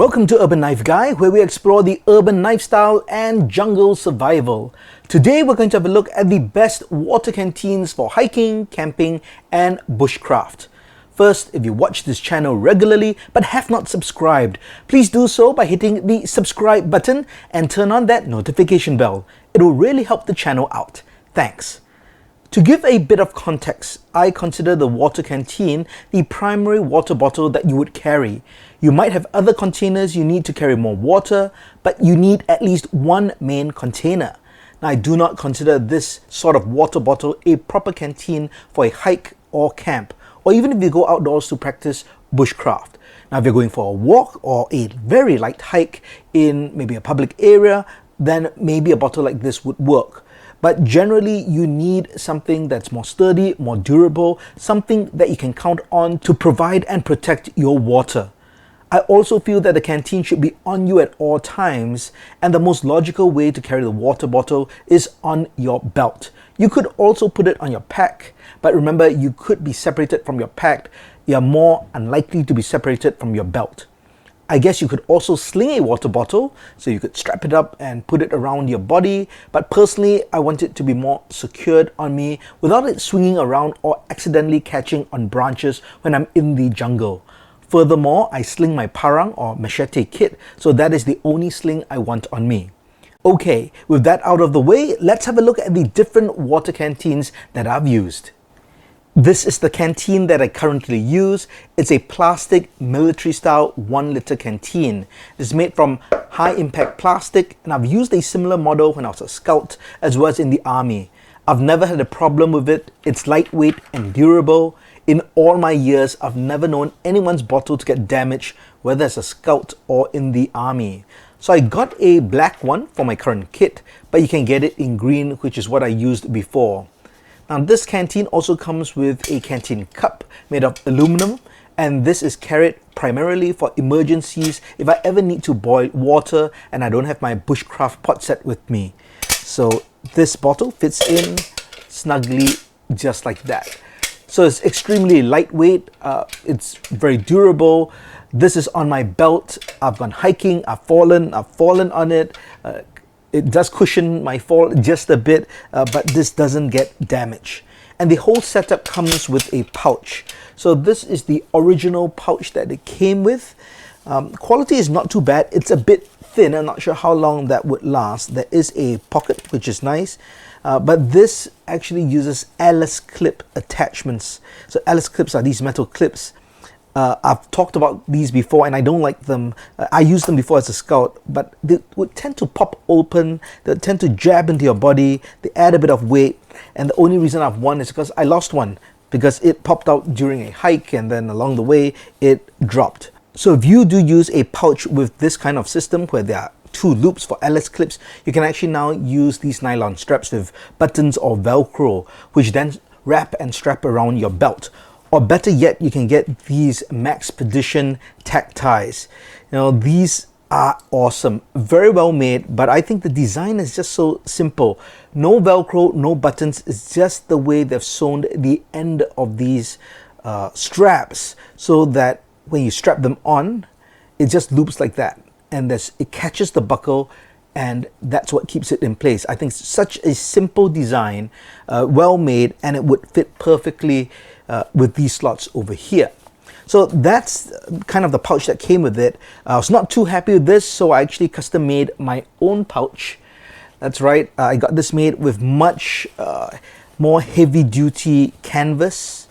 Welcome to Urban Knife Guy, where we explore the urban lifestyle and jungle survival. Today we're going to have a look at the best water canteens for hiking, camping and bushcraft. First, if you watch this channel regularly but have not subscribed, please do so by hitting the subscribe button and turn on that notification bell. It will really help the channel out. Thanks. To give a bit of context, I consider the water canteen the primary water bottle that you would carry. You might have other containers you need to carry more water, but you need at least one main container. Now, I do not consider this sort of water bottle a proper canteen for a hike or camp, or even if you go outdoors to practice bushcraft. Now, if you're going for a walk or a very light hike in maybe a public area, then maybe a bottle like this would work. But generally, you need something that's more sturdy, more durable, something that you can count on to provide and protect your water. I also feel that the canteen should be on you at all times, and the most logical way to carry the water bottle is on your belt. You could also put it on your pack, but remember, you could be separated from your pack. You are more unlikely to be separated from your belt. I guess you could also sling a water bottle, so you could strap it up and put it around your body, but personally I want it to be more secured on me without it swinging around or accidentally catching on branches when I'm in the jungle. Furthermore, I sling my parang or machete kit, so that is the only sling I want on me. Okay, with that out of the way, let's have a look at the different water canteens that I've used. This is the canteen that I currently use. It's a plastic military style 1 liter canteen. It's made from high impact plastic, and I've used a similar model when I was a scout as well as in the army. I've never had a problem with it. It's lightweight and durable. In all my years, I've never known anyone's bottle to get damaged, whether as a scout or in the army. So I got a black one for my current kit, but you can get it in green, which is what I used before. Now, this canteen also comes with a canteen cup made of aluminum, and this is carried primarily for emergencies if I ever need to boil water and I don't have my bushcraft pot set with me. So this bottle fits in snugly just like that. So it's extremely lightweight, it's very durable. This is on my belt. I've gone hiking, I've fallen on it. It does cushion my fall just a bit, but this doesn't get damaged. And the whole setup comes with a pouch. So this is the original pouch that it came with. Quality is not too bad. It's a bit thin. I'm not sure how long that would last. There is a pocket, which is nice. But this actually uses Alice clip attachments. So Alice clips are these metal clips. I've talked about these before and I don't like them. I used them before as a scout, but they would tend to pop open, they tend to jab into your body, they add a bit of weight, and the only reason I've won is because I lost one, because it popped out during a hike and then along the way it dropped. So if you do use a pouch with this kind of system where there are 2 loops for Alice clips, you can actually now use these nylon straps with buttons or Velcro, which then wrap and strap around your belt. Or better yet, you can get these Maxpedition tack ties. You know, these are awesome, very well made, but I think the design is just so simple. No Velcro, no buttons, it's just the way they've sewn the end of these straps so that when you strap them on, it just loops like that. And it catches the buckle, and that's what keeps it in place. I think it's such a simple design, well made, and it would fit perfectly with these slots over here. So that's kind of the pouch that came with it. I was not too happy with this, so I actually custom made my own pouch. That's right, I got this made with much more heavy duty canvas.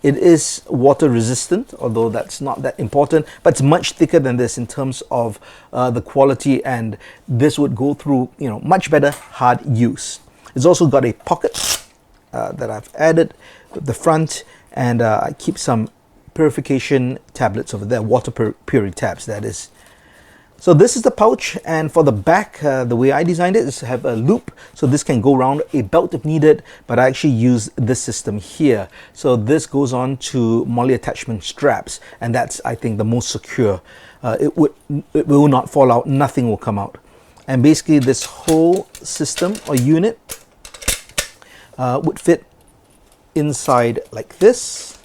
It is water resistant, although that's not that important, but it's much thicker than this in terms of the quality, and this would go through, you know, much better hard use. It's also got a pocket that I've added at the front, and I keep some purification tablets over there, water purity tabs that is. So this is the pouch, and for the back, the way I designed it is to have a loop, so this can go around a belt if needed, but I actually use this system here. So this goes on to MOLLE attachment straps, and that's, I think, the most secure. It will not fall out, nothing will come out. And basically this whole system or unit would fit inside like this,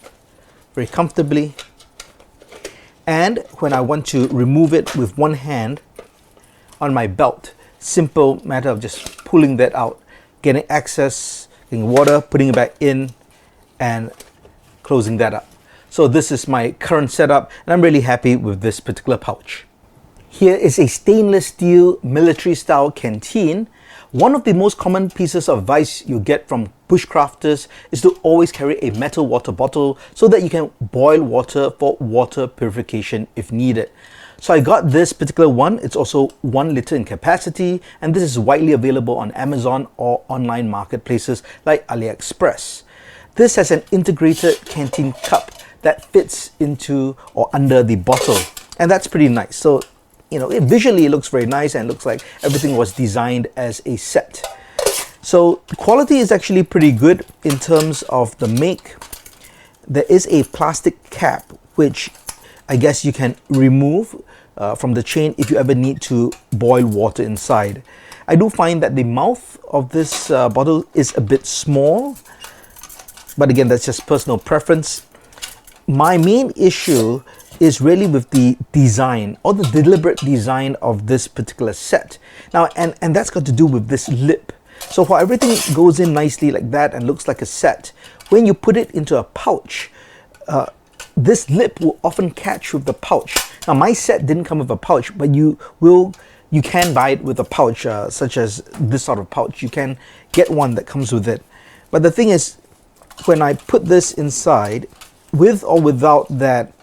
very comfortably. And when I want to remove it with one hand on my belt, simple matter of just pulling that out, getting access, getting water, putting it back in, and closing that up. So this is my current setup, and I'm really happy with this particular pouch. Here is a stainless steel military style canteen. One of the most common pieces of advice you get from bushcrafters is to always carry a metal water bottle so that you can boil water for water purification if needed. So I got this particular one. It's also 1 liter in capacity, and this is widely available on Amazon or online marketplaces like AliExpress. This has an integrated canteen cup that fits into or under the bottle, and that's pretty nice. So visually it looks very nice and looks like everything was designed as a set. So the quality is actually pretty good in terms of the make. There is a plastic cap which I guess you can remove from the chain if you ever need to boil water inside. I do find that the mouth of this bottle is a bit small, but again, that's just personal preference. My main issue is really with the design or the deliberate design of this particular set. Now, and that's got to do with this lip. So while everything goes in nicely like that and looks like a set, when you put it into a pouch, this lip will often catch with the pouch. Now, my set didn't come with a pouch, but you can buy it with a pouch, such as this sort of pouch. You can get one that comes with it. But the thing is, when I put this inside, with or without that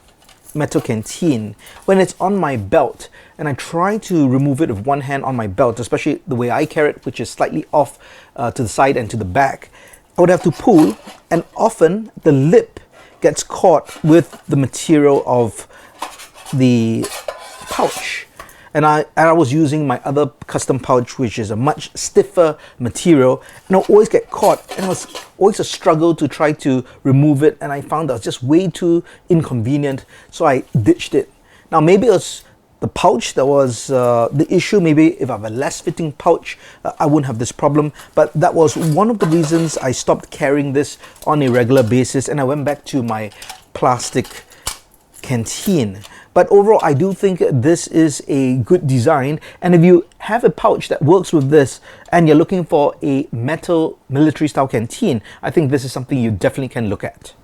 metal canteen, when it's on my belt and I try to remove it with one hand on my belt, especially the way I carry it, which is slightly off to the side and to the back, I would have to pull, and often the lip gets caught with the material of the pouch. And I was using my other custom pouch, which is a much stiffer material, and I'll always get caught, and it was always a struggle to try to remove it, and I found that was just way too inconvenient, so I ditched it. Now, maybe it was the pouch that was the issue. Maybe if I have a less fitting pouch, I wouldn't have this problem, but that was one of the reasons I stopped carrying this on a regular basis, and I went back to my plastic canteen. But overall, I do think this is a good design, and if you have a pouch that works with this and you're looking for a metal military style canteen, I think this is something you definitely can look at.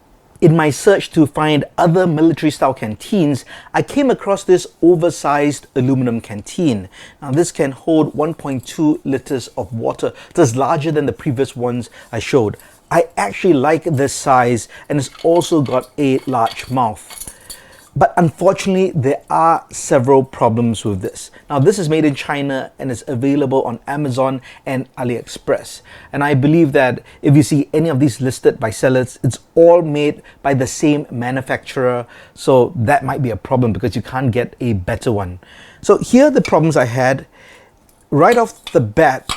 In my search to find other military style canteens, I came across this oversized aluminum canteen. Now, this can hold 1.2 liters of water. That's larger than the previous ones I showed. I actually like this size, and it's also got a large mouth. But unfortunately, there are several problems with this. Now, this is made in China and is available on Amazon and AliExpress. And I believe that if you see any of these listed by sellers, it's all made by the same manufacturer. So that might be a problem because you can't get a better one. So here are the problems I had. Right off the bat,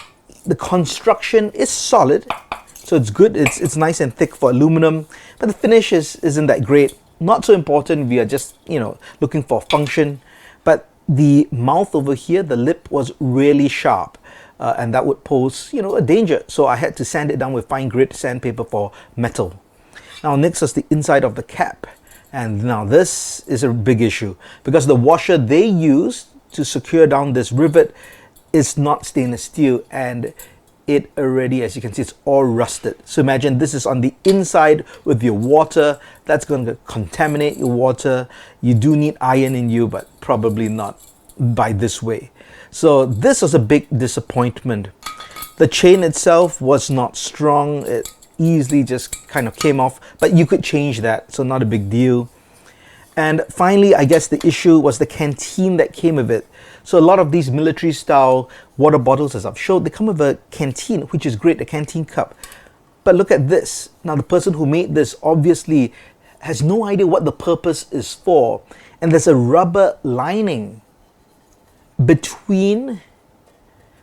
the construction is solid. So it's good. It's nice and thick for aluminum, but the finish isn't that great. Not so important. We are just, looking for function. But the mouth over here, the lip was really sharp, and that would pose, a danger. So I had to sand it down with fine grit sandpaper for metal. Now, next is the inside of the cap. And now this is a big issue because the washer they used to secure down this rivet is not stainless steel, and it already, as you can see, it's all rusted. So imagine this is on the inside with your water. That's going to contaminate your water. You do need iron in you, but probably not by this way. So this was a big disappointment. The chain itself was not strong. It easily just kind of came off, but you could change that, so not a big deal. And finally, I guess the issue was the canteen that came with it. So a lot of these military style water bottles, as I've showed, they come with a canteen, which is great, a canteen cup. But look at this. Now, the person who made this obviously has no idea what the purpose is for. And there's a rubber lining between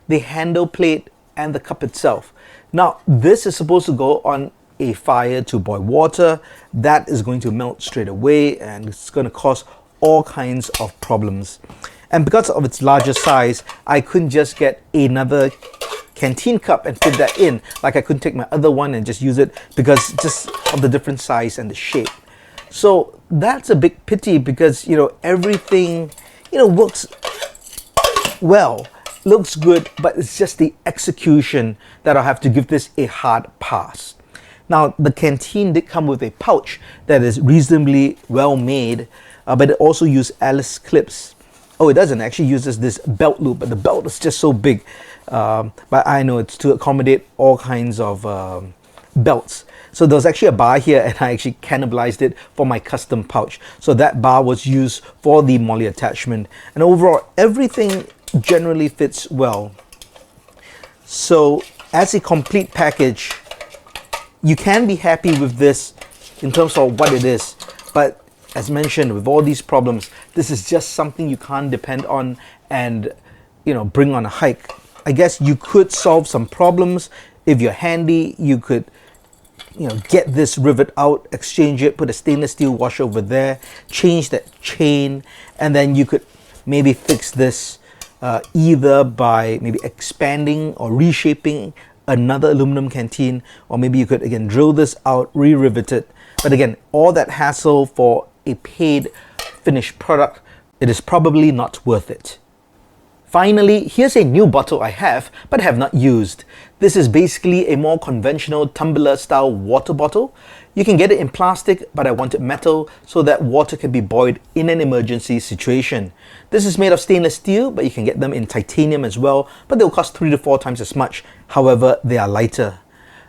the handle plate and the cup itself. Now, this is supposed to go on a fire to boil water. That is going to melt straight away, and it's going to cause all kinds of problems. And because of its larger size, I couldn't just get another canteen cup and fit that in. Like I couldn't take my other one and just use it because just of the different size and the shape. So that's a big pity because, everything, works well, looks good, but it's just the execution that I'll have to give this a hard pass. Now, the Canteen did come with a pouch that is reasonably well made, but it also uses Alice clips. Oh, it doesn't. It actually uses this belt loop, but the belt is just so big. But I know it's to accommodate all kinds of belts. So there's actually a bar here, and I actually cannibalized it for my custom pouch. So that bar was used for the MOLLE attachment. And overall, everything generally fits well. So as a complete package, you can be happy with this in terms of what it is. But as mentioned, with all these problems, this is just something you can't depend on and, bring on a hike. I guess you could solve some problems. If you're handy, you could get this rivet out, exchange it, put a stainless steel washer over there, change that chain, and then you could maybe fix this either by maybe expanding or reshaping another aluminum canteen, or maybe you could again drill this out, re-rivet it. But again, all that hassle for a paid finished product, it is probably not worth it. Finally, here's a new bottle I have but have not used. This is basically a more conventional tumbler style water bottle. You can get it in plastic, but I wanted metal so that water can be boiled in an emergency situation. This is made of stainless steel, but you can get them in titanium as well, but they'll cost 3 to 4 times as much. However, they are lighter.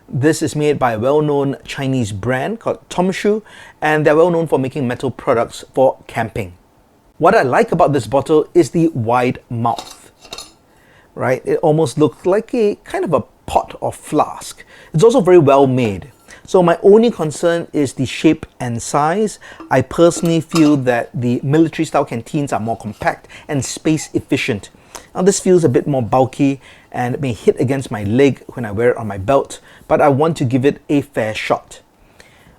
This is made by a well-known Chinese brand called Tumbler, and they're well known for making metal products for camping. What I like about this bottle is the wide mouth, right? It almost looks like a kind of a pot or flask. It's also very well made. So my only concern is the shape and size. I personally feel that the military style canteens are more compact and space efficient. Now this feels a bit more bulky and it may hit against my leg when I wear it on my belt, but I want to give it a fair shot.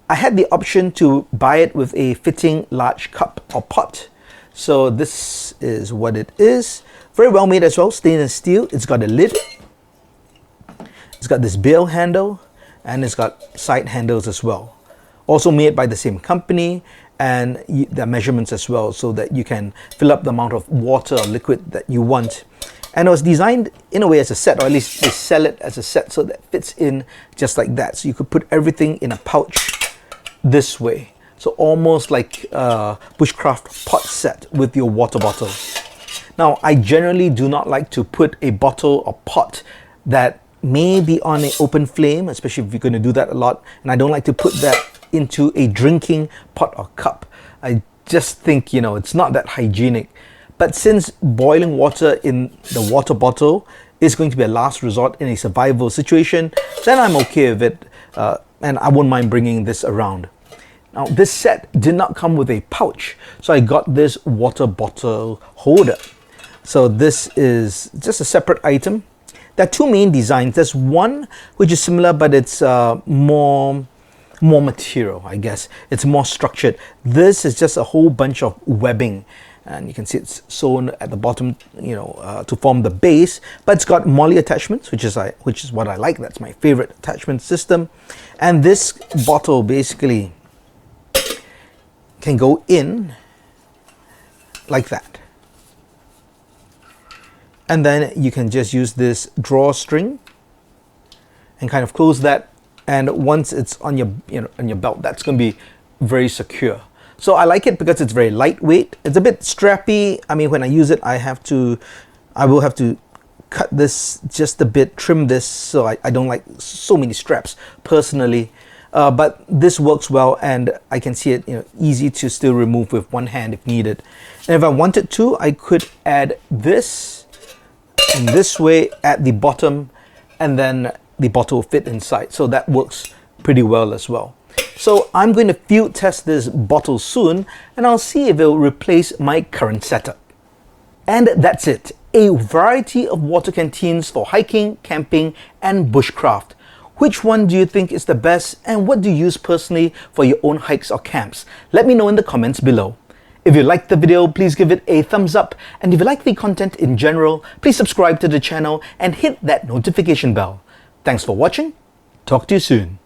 I had the option to buy it with a fitting large cup or pot. So this is what it is. Very well made as well, stainless steel. It's got a lid. It's got this bail handle, and it's got side handles as well. Also made by the same company, and the measurements as well, so that you can fill up the amount of water or liquid that you want. And it was designed in a way as a set, or at least they sell it as a set, so that fits in just like that. So you could put everything in a pouch this way. So almost like a Bushcraft pot set with your water bottle. Now, I generally do not like to put a bottle or pot that may be on an open flame, especially if you're going to do that a lot. And I don't like to put that into a drinking pot or cup. I just think, it's not that hygienic. But since boiling water in the water bottle is going to be a last resort in a survival situation, then I'm okay with it. And I won't mind bringing this around. Now, this set did not come with a pouch, so I got this water bottle holder. So this is just a separate item. There are two main designs. There's one which is similar, but it's more material, I guess. It's more structured. This is just a whole bunch of webbing, and you can see it's sewn at the bottom, to form the base. But it's got MOLLE attachments, which is what I like. That's my favorite attachment system. And this bottle basically can go in like that, and then you can just use this drawstring and kind of close that, and once it's on your on your belt, that's going to be very secure. So I like it because it's very lightweight. It's a bit strappy. I mean, when I use it, I will have to cut this just a bit, trim this, so I don't like so many straps personally. But this works well, and I can see it easy to still remove with one hand if needed. And if I wanted to, I could add this in this way at the bottom, and then the bottle will fit inside. So that works pretty well as well. So I'm going to field test this bottle soon, and I'll see if it will replace my current setup. And that's it. A variety of water canteens for hiking, camping, and bushcraft. Which one do you think is the best, and what do you use personally for your own hikes or camps? Let me know in the comments below. If you liked the video, please give it a thumbs up, and if you like the content in general, please subscribe to the channel and hit that notification bell. Thanks for watching. Talk to you soon.